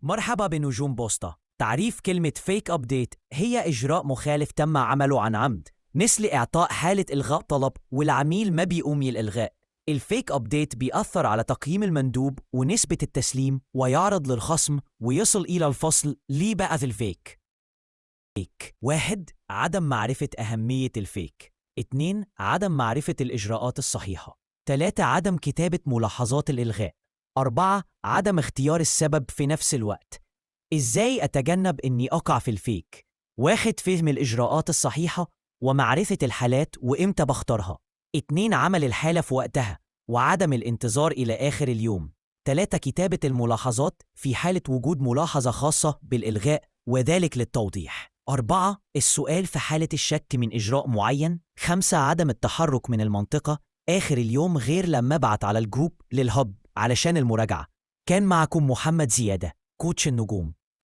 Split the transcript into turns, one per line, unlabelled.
مرحبا بنجوم بوسطة. تعريف كلمة فيك أبديت هي إجراء مخالف تم عمله عن عمد مثل إعطاء حالة إلغاء طلب والعميل ما بيقوم الإلغاء. الفيك أبديت بيأثر على تقييم المندوب ونسبة التسليم ويعرض للخصم ويصل إلى الفصل. ليه بقى الفيك؟ 1. عدم معرفة أهمية الفيك. 2. عدم معرفة الإجراءات الصحيحة. 3. عدم كتابة ملاحظات الإلغاء. 4. عدم اختيار السبب في نفس الوقت. إزاي أتجنب إني أقع في الفيك؟ 1. فهم الإجراءات الصحيحة ومعرفة الحالات وإمتى بختارها. 2. عمل الحالة في وقتها وعدم الانتظار إلى آخر اليوم. 3. كتابة الملاحظات في حالة وجود ملاحظة خاصة بالإلغاء وذلك للتوضيح. 4. السؤال في حالة الشك من إجراء معين. 5. عدم التحرك من المنطقة آخر اليوم غير لما أبعت على الجروب للهب علشان المراجعة. كان معكم محمد زيادة، كوتش النجوم.